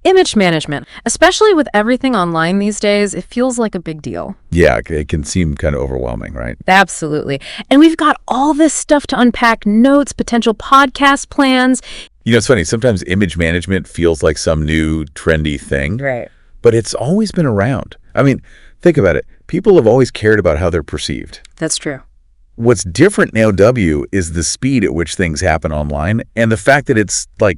Image management, especially with everything online these days, it feels like a big deal. Yeah, it can seem kind of overwhelming, right? Absolutely. And we've got all this stuff to unpack, notes, potential podcast plans. You know, it's funny. Sometimes image management feels like some new trendy thing. Right. But it's always been around. I mean, think about it. People have always cared about how they're perceived. That's true. What's different now, W, is the speed at which things happen online and the fact that it's, like,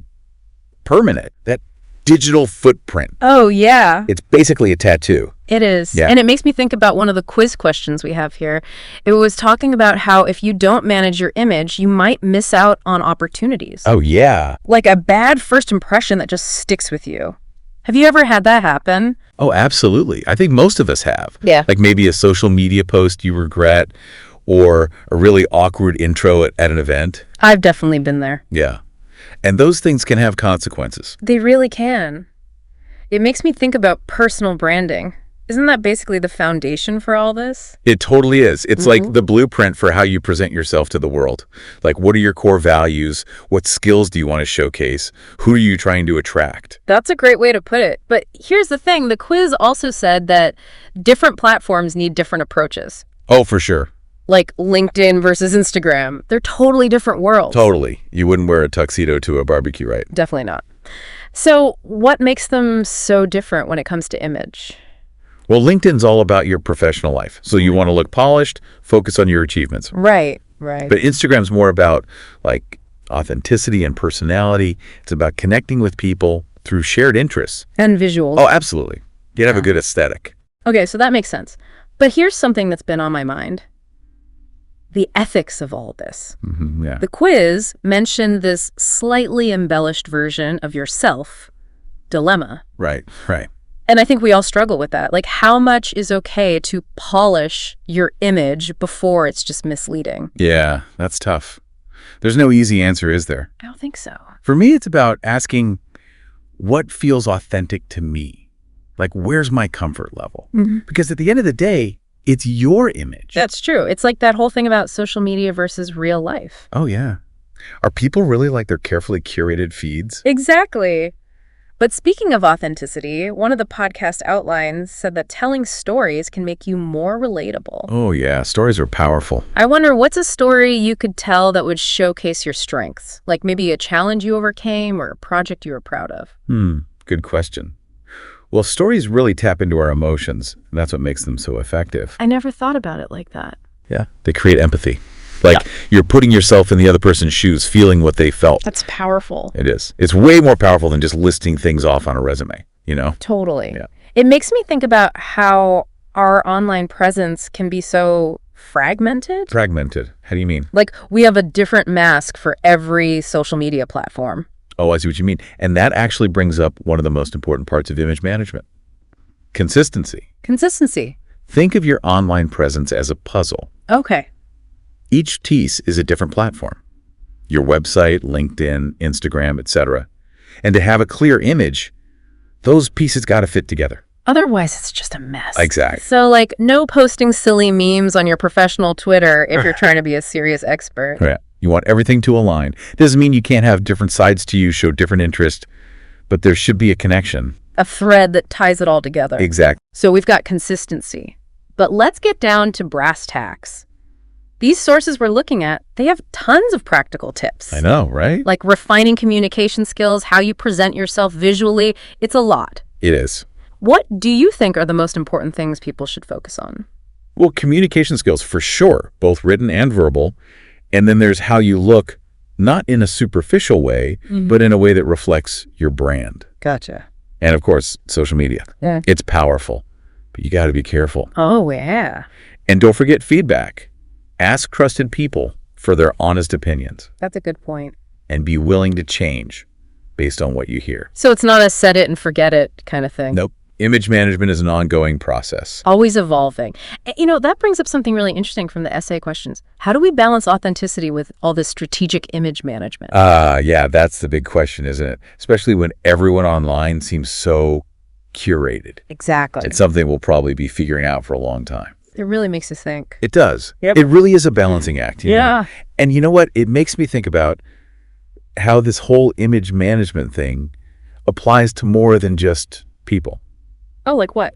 permanent. That digital footprint. Oh, yeah. It's basically a tattoo. It is. Yeah. And it makes me think about one of the quiz questions we have here. It was talking about how if you don't manage your image, you might miss out on opportunities. Oh, yeah. Like a bad first impression that just sticks with you. Have you ever had that happen? Oh, absolutely. I think most of us have. Yeah. Like maybe a social media post you regret or a really awkward intro at an event. I've definitely been there. Yeah. And those things can have consequences. They really can. It makes me think about personal branding. Isn't that basically the foundation for all this? It totally is. It's like the blueprint for how you present yourself to the world. Like, what are your core values? What skills do you want to showcase? Who are you trying to attract? That's a great way to put it. But here's the thing. The quiz also said that different platforms need different approaches. Oh, for sure. Like LinkedIn versus Instagram. They're totally different worlds. Totally. You wouldn't wear a tuxedo to a barbecue, right? Definitely not. So what makes them so different when it comes to image? Well, LinkedIn's all about your professional life. So you want to look polished, focus on your achievements. Right. But Instagram's more about, like, authenticity and personality. It's about connecting with people through shared interests. And visuals. Oh, absolutely. You'd have a good aesthetic. Okay, so that makes sense. But here's something that's been on my mind. The ethics of all this. Yeah. The quiz mentioned this slightly embellished version of yourself dilemma. Right. And I think we all struggle with that. Like, how much is okay to polish your image before it's just misleading? Yeah, that's tough. There's no easy answer, is there? I don't think so. For me, it's about asking what feels authentic to me. Like, where's my comfort level? Because at the end of the day, it's your image. That's true. It's like that whole thing about social media versus real life. Oh, yeah. Are people really like their carefully curated feeds? Exactly. But speaking of authenticity, one of the podcast outlines said that telling stories can make you more relatable. Oh, yeah. Stories are powerful. I wonder, what's a story you could tell that would showcase your strengths? Like maybe a challenge you overcame or a project you were proud of? Good question. Well, stories really tap into our emotions. And that's what makes them so effective. I never thought about it like that. Yeah. They create empathy. Like, you're putting yourself in the other person's shoes, feeling what they felt. That's powerful. It is. It's way more powerful than just listing things off on a resume, you know? Totally. Yeah. It makes me think about how our online presence can be so fragmented. Fragmented. How do you mean? Like, we have a different mask for every social media platform. Oh, I see what you mean. And that actually brings up one of the most important parts of image management. Consistency. Consistency. Think of your online presence as a puzzle. Okay. Each piece is a different platform. Your website, LinkedIn, Instagram, etc. And to have a clear image, those pieces got to fit together. Otherwise, it's just a mess. Exactly. So, like, no posting silly memes on your professional Twitter if you're trying to be a serious expert. Yeah. You want everything to align. Doesn't mean you can't have different sides to you, show different interests, but there should be a connection. A thread that ties it all together. Exactly. So we've got consistency. But let's get down to brass tacks. These sources we're looking at, they have tons of practical tips. I know, right? Like refining communication skills, how you present yourself visually. It's a lot. It is. What do you think are the most important things people should focus on? Well, communication skills for sure, both written and verbal. And then there's how you look, not in a superficial way, but in a way that reflects your brand. Gotcha. And of course, social media. Yeah. It's powerful, but you got to be careful. Oh, yeah. And don't forget feedback. Ask trusted people for their honest opinions That's a good point. and be willing to change based on what you hear. So it's not a set it and forget it kind of thing. Nope. Image management is an ongoing process. Always evolving. You know, that brings up something really interesting from the essay questions. How do we balance authenticity with all this strategic image management? Yeah, that's the big question, isn't it? Especially when everyone online seems so curated. Exactly. It's something we'll probably be figuring out for a long time. It really makes us think. It does. Yep. It really is a balancing act. You know? And you know what? It makes me think about how this whole image management thing applies to more than just people. Oh, like what?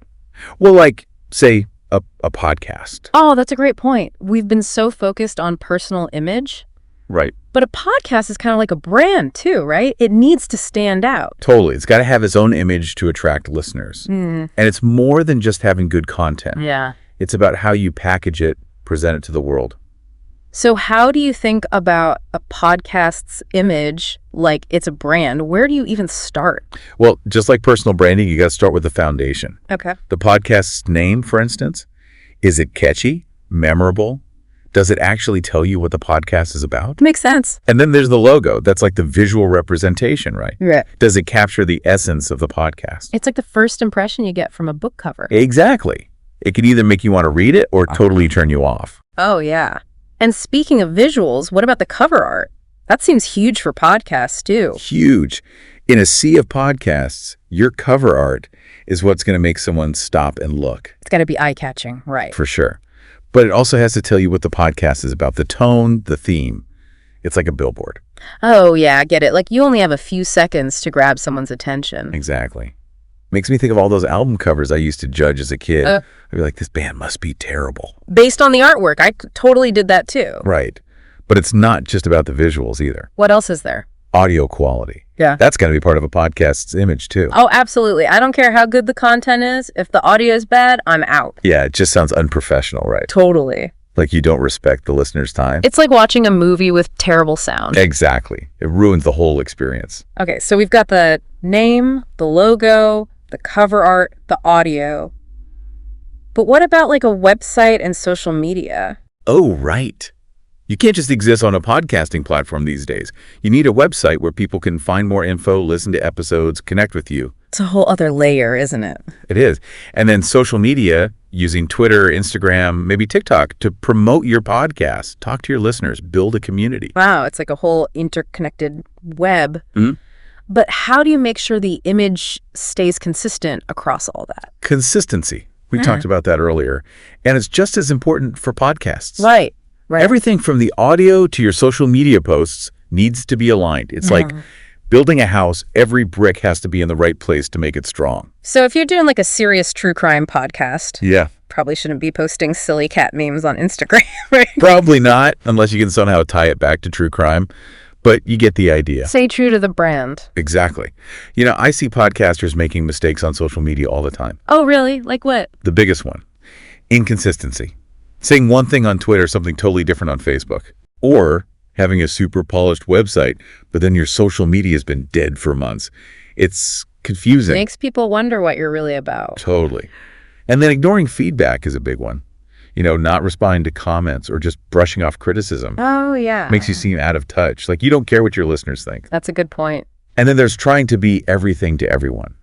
Well, like, say, a podcast. Oh, that's a great point. We've been so focused on personal image, Right. but a podcast is kind of like a brand too, right? It needs to stand out. Totally. It's got to have its own image to attract listeners. And it's more than just having good content. Yeah. It's about how you package it, present it to the world. So how do you think about a podcast's image like it's a brand? Where do you even start? Well, just like personal branding, you got to start with the foundation. Okay. The podcast's name, for instance, is it catchy, memorable? Does it actually tell you what the podcast is about? Makes sense. And then there's the logo. That's like the visual representation, right? Yeah. Does it capture the essence of the podcast? It's like the first impression you get from a book cover. Exactly. It can either make you want to read it or totally turn you off. Oh, yeah. And speaking of visuals, what about the cover art? That seems huge for podcasts, too. Huge. In a sea of podcasts, your cover art is what's going to make someone stop and look. It's got to be eye-catching, right? For sure. But it also has to tell you what the podcast is about, the tone, the theme. It's like a billboard. Oh, yeah, I get it. Like you only have a few seconds to grab someone's attention. Exactly. Makes me think of all those album covers I used to judge as a kid. I'd be like, this band must be terrible. Based on the artwork. I totally did that, too. Right. But it's not just about the visuals either. What else is there? Audio quality. Yeah. That's got to be part of a podcast's image, too. Oh, absolutely. I don't care how good the content is. If the audio is bad, I'm out. Yeah, it just sounds unprofessional, right? Totally. Like you don't respect the listener's time. It's like watching a movie with terrible sound. Exactly. It ruins the whole experience. Okay, so we've got the name, the logo, the cover art, the audio. But what about like a website and social media? Oh, right. You can't just exist on a podcasting platform these days. You need a website where people can find more info, listen to episodes, connect with you. It's a whole other layer, isn't it? It is. And then social media, using Twitter, Instagram, maybe TikTok to promote your podcast, talk to your listeners, build a community. Wow, it's like a whole interconnected web. Mhm. But how do you make sure the image stays consistent across all that? Consistency. We talked about that earlier. And it's just as important for podcasts. Right. Everything from the audio to your social media posts needs to be aligned. It's like building a house, every brick has to be in the right place to make it strong. So if you're doing like a serious true crime podcast, Yeah. probably shouldn't be posting silly cat memes on Instagram, right? Probably not, unless you can somehow tie it back to true crime. But you get the idea. Stay true to the brand. Exactly. You know, I see podcasters making mistakes on social media all the time. Oh, really? Like what? The biggest one, inconsistency. Saying one thing on Twitter, something totally different on Facebook. Or having a super polished website, but then your social media has been dead for months. It's confusing. Makes people wonder what you're really about. Totally. And then ignoring feedback is a big one. You know, not responding to comments or just brushing off criticism. Oh, yeah. Makes you seem out of touch. Like you don't care what your listeners think. That's a good point. And then there's trying to be everything to everyone.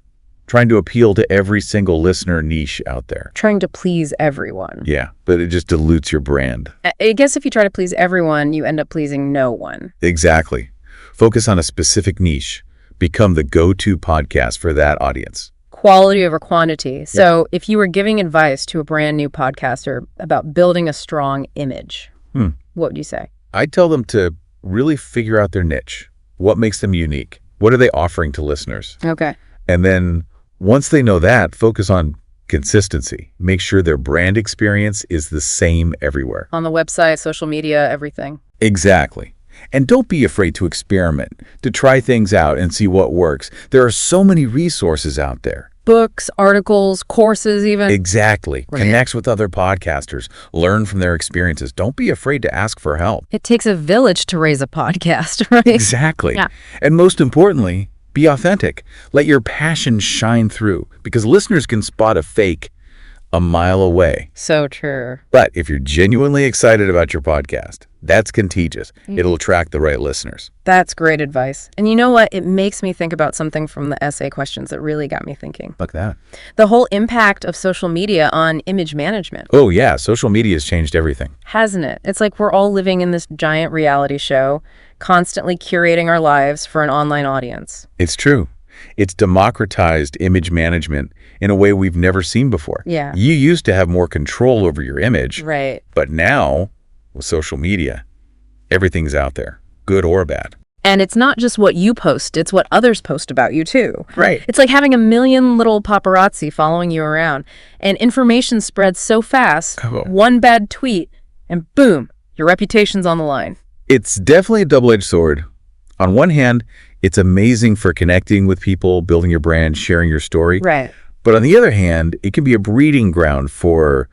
Trying to appeal to every single listener niche out there. Trying to please everyone. Yeah, but it just dilutes your brand. I guess if you try to please everyone, you end up pleasing no one. Exactly. Focus on a specific niche. Become the go-to podcast for that audience. Quality over quantity. So if you were giving advice to a brand new podcaster about building a strong image, what would you say? I tell them to really figure out their niche. What makes them unique? What are they offering to listeners? Okay. And then once they know that, focus on consistency. Make sure their brand experience is the same everywhere. On the website, social media, everything. Exactly. And don't be afraid to experiment, to try things out and see what works. There are so many resources out there. Books, articles, courses even. Exactly. Right. Connect with other podcasters. Learn from their experiences. Don't be afraid to ask for help. It takes a village to raise a podcast, right? Exactly. Yeah. And most importantly, be authentic. Let your passion shine through because listeners can spot a fake a mile away. So true. But if you're genuinely excited about your podcast, that's contagious. It'll attract the right listeners. That's great advice. And you know what? It makes me think about something from the essay questions that really got me thinking. Like that. The whole impact of social media on image management. Oh, yeah. Social media has changed everything. Hasn't it? It's like we're all living in this giant reality show, constantly curating our lives for an online audience. It's true. It's democratized image management in a way we've never seen before. Yeah. You used to have more control over your image, Right. but now with social media, everything's out there, good or bad. And it's not just what you post, it's what others post about you too. Right. It's like having a million little paparazzi following you around, and information spreads so fast, one bad tweet, and boom, your reputation's on the line. It's definitely a double-edged sword. On one hand, it's amazing for connecting with people, building your brand, sharing your story. Right. But on the other hand, it can be a breeding ground for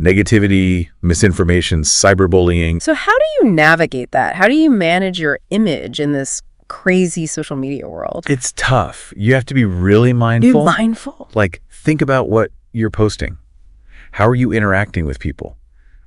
negativity, misinformation, cyberbullying. So how do you navigate that? How do you manage your image in this crazy social media world? It's tough. You have to be really mindful. Be mindful. Like, think about what you're posting. How are you interacting with people?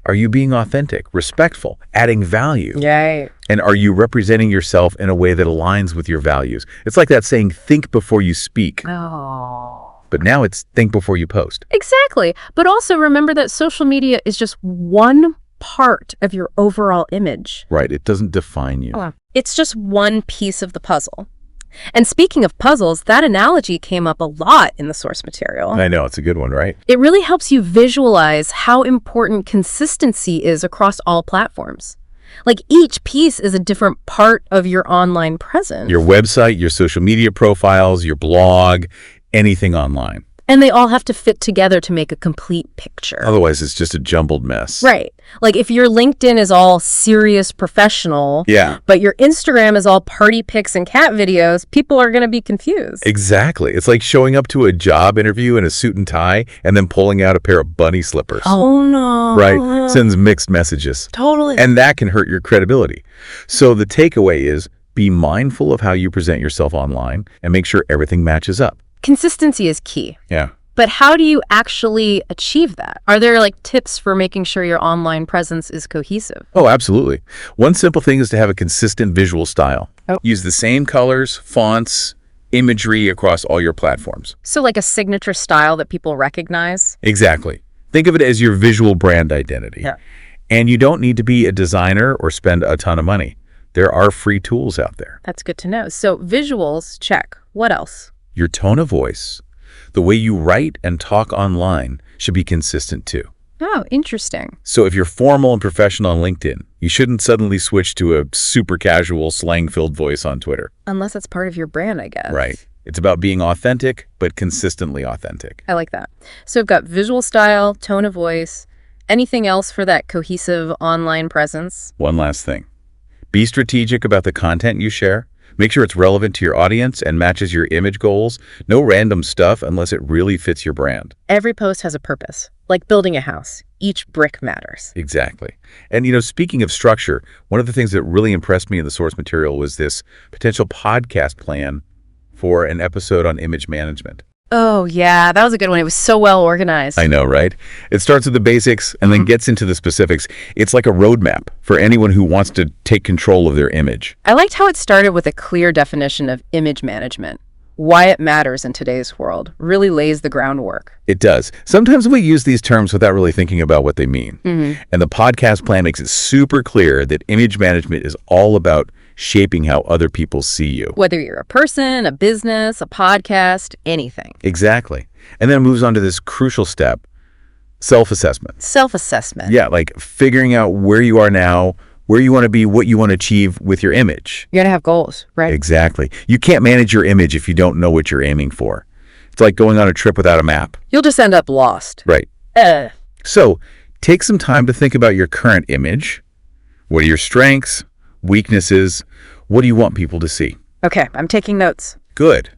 Are you being authentic, respectful, adding value? Yay. And are you representing yourself in a way that aligns with your values? It's like that saying, think before you speak. Oh. But now it's think before you post. Exactly. But also remember that social media is just one part of your overall image. Right. It doesn't define you. It's just one piece of the puzzle. And speaking of puzzles, that analogy came up a lot in the source material. I know. It's a good one, right? It really helps you visualize how important consistency is across all platforms. Like each piece is a different part of your online presence. Your website, your social media profiles, your blog, anything online. And they all have to fit together to make a complete picture. Otherwise, it's just a jumbled mess. Right. Like if your LinkedIn is all serious professional, but your Instagram is all party pics and cat videos, people are going to be confused. Exactly. It's like showing up to a job interview in a suit and tie and then pulling out a pair of bunny slippers. Oh, no. Right. Sends mixed messages. Totally. And that can hurt your credibility. So the takeaway is be mindful of how you present yourself online and make sure everything matches up. Consistency is key. Yeah. But how do you actually achieve that? Are there like tips for making sure your online presence is cohesive? Oh, absolutely. One simple thing is to have a consistent visual style. Use the same colors, fonts, imagery across all your platforms. So like a signature style that people recognize? Exactly. Think of it as your visual brand identity. Yeah. And you don't need to be a designer or spend a ton of money. There are free tools out there. That's good to know. So visuals, check. What else? Your tone of voice, the way you write and talk online should be consistent too. Oh, interesting. So if you're formal and professional on LinkedIn, you shouldn't suddenly switch to a super casual, slang-filled voice on Twitter. Unless it's part of your brand, I guess. Right. It's about being authentic, but consistently authentic. I like that. So I've got visual style, tone of voice. Anything else for that cohesive online presence? One last thing. Be strategic about the content you share. Make sure it's relevant to your audience and matches your image goals. No random stuff unless it really fits your brand. Every post has a purpose, like building a house. Each brick matters. Exactly. And, speaking of structure, one of the things that really impressed me in the source material was this potential podcast plan for an episode on image management. Oh, yeah, that was a good one. It was so well organized. I know, right? It starts with the basics and then gets into the specifics. It's like a roadmap for anyone who wants to take control of their image. I liked how it started with a clear definition of image management. Why it matters in today's world really lays the groundwork. It does. Sometimes we use these terms without really thinking about what they mean. And the podcast plan makes it super clear that image management is all about shaping how other people see you. Whether you're a person, a business, a podcast, anything. Exactly. And then it moves on to this crucial step, self-assessment. Self-assessment. Yeah, like figuring out where you are now, where you want to be, what you want to achieve with your image. You're going to have goals, right? Exactly. You can't manage your image if you don't know what you're aiming for. It's like going on a trip without a map. You'll just end up lost. Right. So take some time to think about your current image. What are your strengths, weaknesses? What do you want people to see? Okay, I'm taking notes. Good.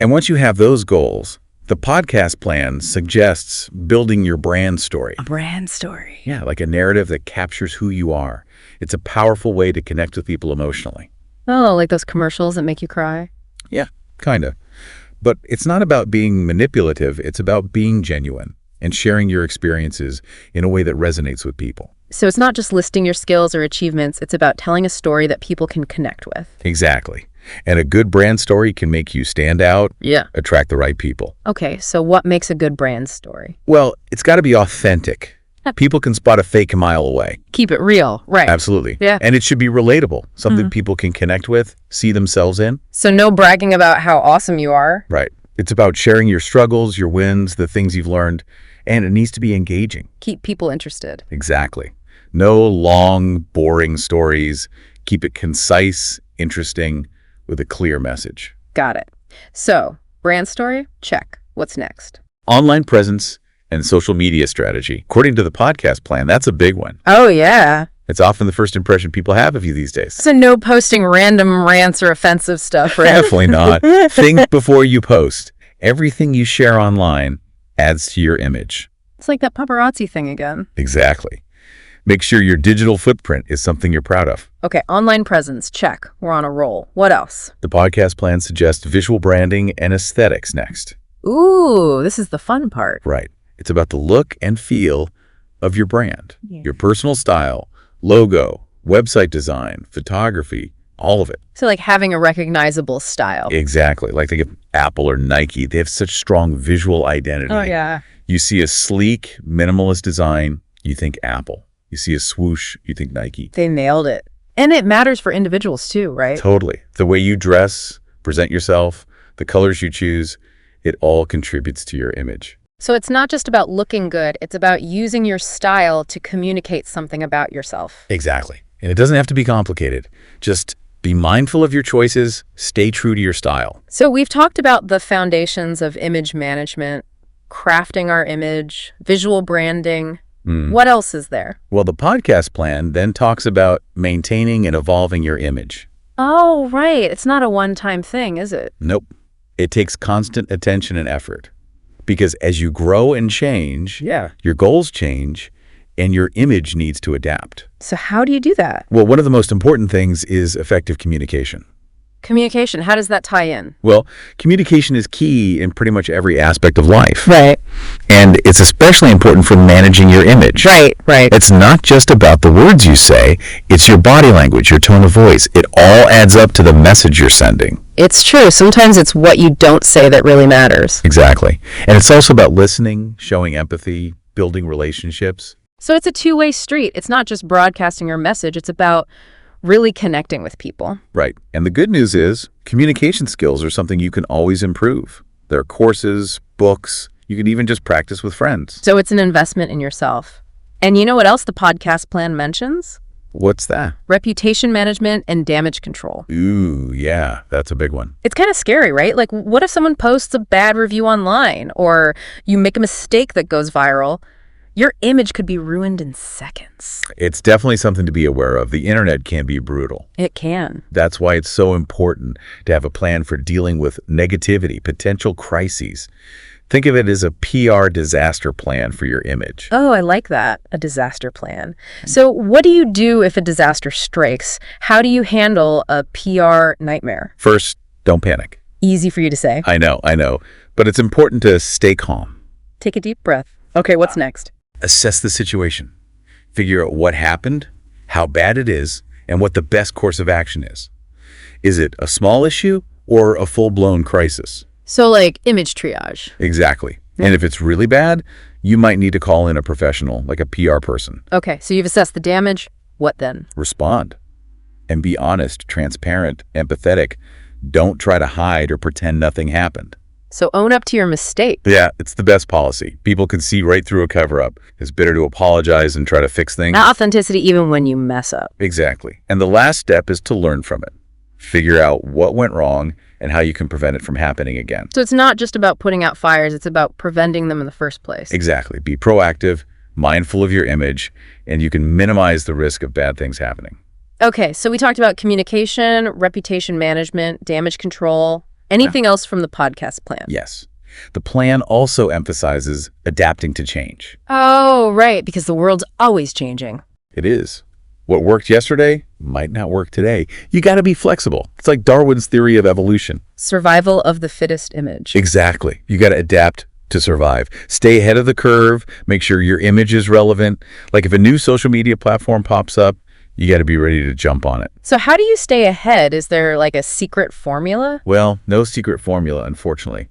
And once you have those goals, the podcast plan suggests building your brand story. A brand story. Yeah, like a narrative that captures who you are. It's a powerful way to connect with people emotionally. Oh, like those commercials that make you cry? Yeah, kind of. But it's not about being manipulative. It's about being genuine and sharing your experiences in a way that resonates with people. So it's not just listing your skills or achievements. It's about telling a story that people can connect with. Exactly. And a good brand story can make you stand out, attract the right people. Okay, so what makes a good brand story? Well, it's got to be authentic. People can spot a fake a mile away. Keep it real, right? Absolutely. Yeah. And it should be relatable, something people can connect with, see themselves in. So no bragging about how awesome you are. Right. It's about sharing your struggles, your wins, the things you've learned, and it needs to be engaging. Keep people interested. Exactly. No long, boring stories. Keep it concise, interesting, with a clear message. Got it. So, brand story? Check. What's next? Online presence and social media strategy. According to the podcast plan, that's a big one. Oh, yeah. It's often the first impression people have of you these days. So no posting random rants or offensive stuff, right? Definitely not. Think before you post. Everything you share online adds to your image. It's like that paparazzi thing again. Exactly. Make sure your digital footprint is something you're proud of. Okay, online presence, check. We're on a roll. What else? The podcast plan suggests visual branding and aesthetics next. Ooh, this is the fun part. Right. It's about the look and feel of your brand, your personal style, logo, website design, photography, all of it. So like having a recognizable style. Exactly. Like think of Apple or Nike. They have such strong visual identity. Oh, yeah. You see a sleek, minimalist design, you think Apple. You see a swoosh, you think Nike. They nailed it. And it matters for individuals too, right? Totally. The way you dress, present yourself, the colors you choose, it all contributes to your image. So it's not just about looking good, it's about using your style to communicate something about yourself. Exactly. And it doesn't have to be complicated. Just be mindful of your choices, stay true to your style. So we've talked about the foundations of image management, crafting our image, visual branding. What else is there? Well, the podcast plan then talks about maintaining and evolving your image. Oh, right. It's not a one-time thing, is it? Nope. It takes constant attention and effort. Because as you grow and change, your goals change, and your image needs to adapt. So how do you do that? Well, one of the most important things is effective communication. Communication, how does that tie in? Well, communication is key in pretty much every aspect of life. Right. And it's especially important for managing your image. Right. It's not just about the words you say, it's your body language, your tone of voice. It all adds up to the message you're sending. It's true. Sometimes it's what you don't say that really matters. Exactly. And it's also about listening, showing empathy, building relationships. So it's a two-way street. It's not just broadcasting your message. It's about really connecting with people. Right. And the good news is communication skills are something you can always improve. There are courses, books, you can even just practice with friends. So it's an investment in yourself. And you know what else the podcast plan mentions? What's that? Reputation management and damage control. Ooh, yeah, that's a big one. It's kind of scary, right? Like, what if someone posts a bad review online or you make a mistake that goes viral? Your image could be ruined in seconds. It's definitely something to be aware of. The internet can be brutal. It can. That's why it's so important to have a plan for dealing with negativity, potential crises. Think of it as a PR disaster plan for your image. Oh, I like that. A disaster plan. So what do you do if a disaster strikes? How do you handle a PR nightmare? First, don't panic. Easy for you to say. I know. But it's important to stay calm. Take a deep breath. Okay, what's next? Assess the situation. Figure out what happened, how bad it is, and what the best course of action is. Is it a small issue or a full-blown crisis? So like image triage. Exactly. And if it's really bad, you might need to call in a professional, like a PR person. Okay, so you've assessed the damage. What then? Respond. And be honest, transparent, empathetic. Don't try to hide or pretend nothing happened. So own up to your mistake. Yeah, it's the best policy. People can see right through a cover-up. It's better to apologize and try to fix things. Authenticity even when you mess up. Exactly. And the last step is to learn from it. Figure out what went wrong and how you can prevent it from happening again. So it's not just about putting out fires, it's about preventing them in the first place. Exactly. Be proactive, mindful of your image, and you can minimize the risk of bad things happening. Okay, so we talked about communication, reputation management, damage control. Anything else from the podcast plan? Yes. The plan also emphasizes adapting to change. Oh, right, because the world's always changing. It is. What worked yesterday might not work today. You got to be flexible. It's like Darwin's theory of evolution. Survival of the fittest image. Exactly. You got to adapt to survive. Stay ahead of the curve. Make sure your image is relevant. Like if a new social media platform pops up, you got to be ready to jump on it. So how do you stay ahead? Is there like a secret formula? Well, no secret formula, unfortunately.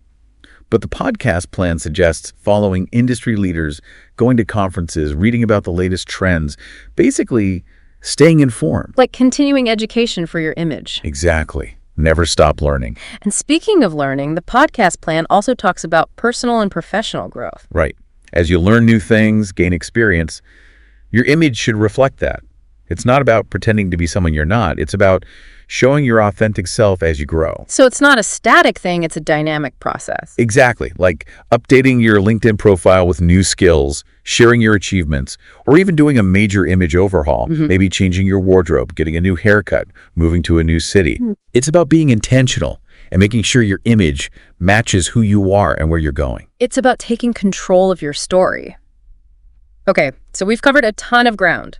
But the podcast plan suggests following industry leaders, going to conferences, reading about the latest trends, basically staying informed. Like continuing education for your image. Exactly. Never stop learning. And speaking of learning, the podcast plan also talks about personal and professional growth. Right. As you learn new things, gain experience, your image should reflect that. It's not about pretending to be someone you're not. It's about showing your authentic self as you grow. So it's not a static thing, it's a dynamic process. Exactly, like updating your LinkedIn profile with new skills, sharing your achievements, or even doing a major image overhaul, maybe changing your wardrobe, getting a new haircut, moving to a new city. It's about being intentional and making sure your image matches who you are and where you're going. It's about taking control of your story. Okay, so we've covered a ton of ground.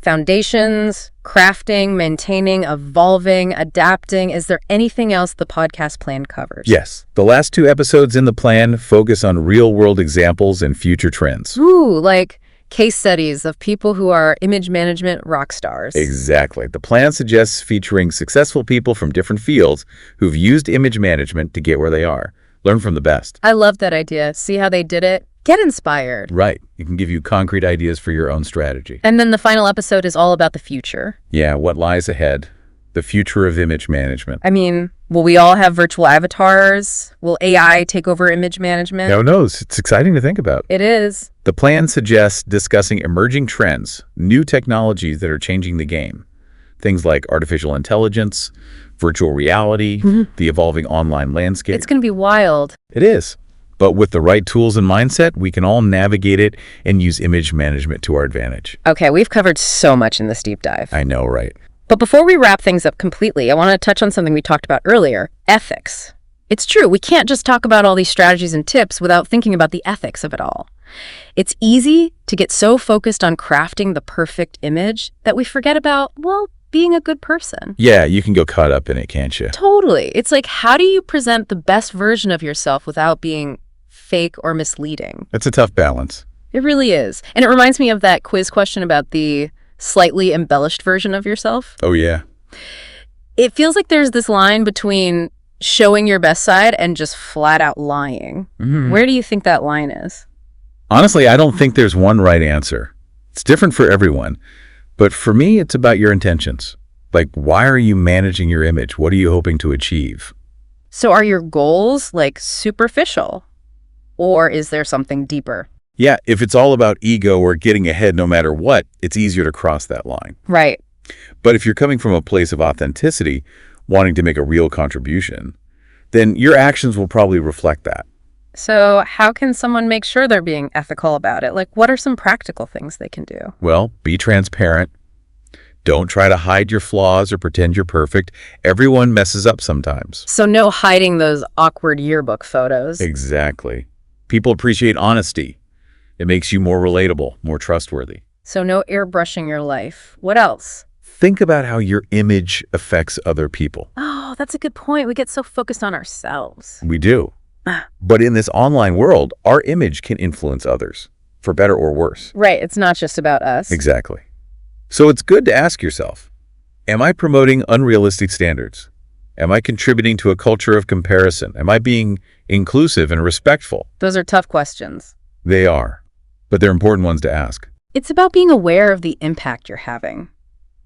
Foundations, crafting, maintaining, evolving, adapting. Is there anything else the podcast plan covers? Yes. The last 2 episodes in the plan focus on real-world examples and future trends. Ooh, like case studies of people who are image management rock stars. Exactly. The plan suggests featuring successful people from different fields who've used image management to get where they are. Learn from the best. I love that idea. See how they did it? Get inspired. Right. It can give you concrete ideas for your own strategy. And then the final episode is all about the future. Yeah, what lies ahead. The future of image management. I mean, will we all have virtual avatars? Will AI take over image management? Who knows? It's exciting to think about. It is. The plan suggests discussing emerging trends, new technologies that are changing the game. Things like artificial intelligence, virtual reality, the evolving online landscape. It's going to be wild. It is. But with the right tools and mindset, we can all navigate it and use image management to our advantage. Okay, we've covered so much in this deep dive. I know, right? But before we wrap things up completely, I want to touch on something we talked about earlier, ethics. It's true, we can't just talk about all these strategies and tips without thinking about the ethics of it all. It's easy to get so focused on crafting the perfect image that we forget about, well, being a good person. Yeah, you can go caught up in it, can't you? Totally. It's like, how do you present the best version of yourself without being fake or misleading? That's a tough balance. It really is. And it reminds me of that quiz question about the slightly embellished version of yourself. Oh, yeah. It feels like there's this line between showing your best side and just flat out lying. Where do you think that line is? Honestly, I don't think there's one right answer. It's different for everyone. But for me, it's about your intentions. Like, why are you managing your image? What are you hoping to achieve? So are your goals like superficial? Or is there something deeper? Yeah, if it's all about ego or getting ahead no matter what, it's easier to cross that line. Right. But if you're coming from a place of authenticity, wanting to make a real contribution, then your actions will probably reflect that. So how can someone make sure they're being ethical about it? Like, what are some practical things they can do? Well, be transparent. Don't try to hide your flaws or pretend you're perfect. Everyone messes up sometimes. So no hiding those awkward yearbook photos. Exactly. People appreciate honesty. It makes you more relatable, more trustworthy. So no airbrushing your life. What else? Think about how your image affects other people. Oh, that's a good point. We get so focused on ourselves. We do. But in this online world, our image can influence others, for better or worse. Right. It's not just about us. Exactly. So it's good to ask yourself, am I promoting unrealistic standards? Am I contributing to a culture of comparison? Am I being inclusive and respectful? Those are tough questions. They are, but they're important ones to ask. It's about being aware of the impact you're having.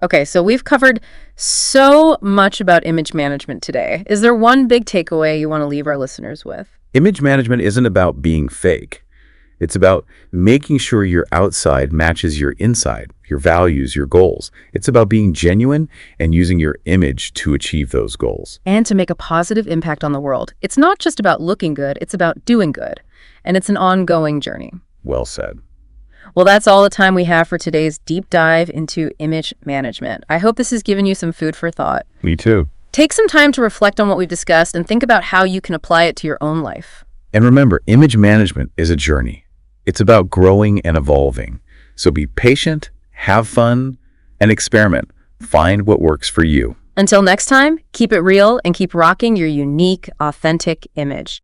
Okay, so we've covered so much about image management today. Is there one big takeaway you want to leave our listeners with? Image management isn't about being fake. It's about making sure your outside matches your inside, your values, your goals. It's about being genuine and using your image to achieve those goals. And to make a positive impact on the world. It's not just about looking good, it's about doing good. And it's an ongoing journey. Well said. Well, that's all the time we have for today's deep dive into image management. I hope this has given you some food for thought. Me too. Take some time to reflect on what we've discussed and think about how you can apply it to your own life. And remember, image management is a journey. It's about growing and evolving. So be patient, have fun, and experiment. Find what works for you. Until next time, keep it real and keep rocking your unique, authentic image.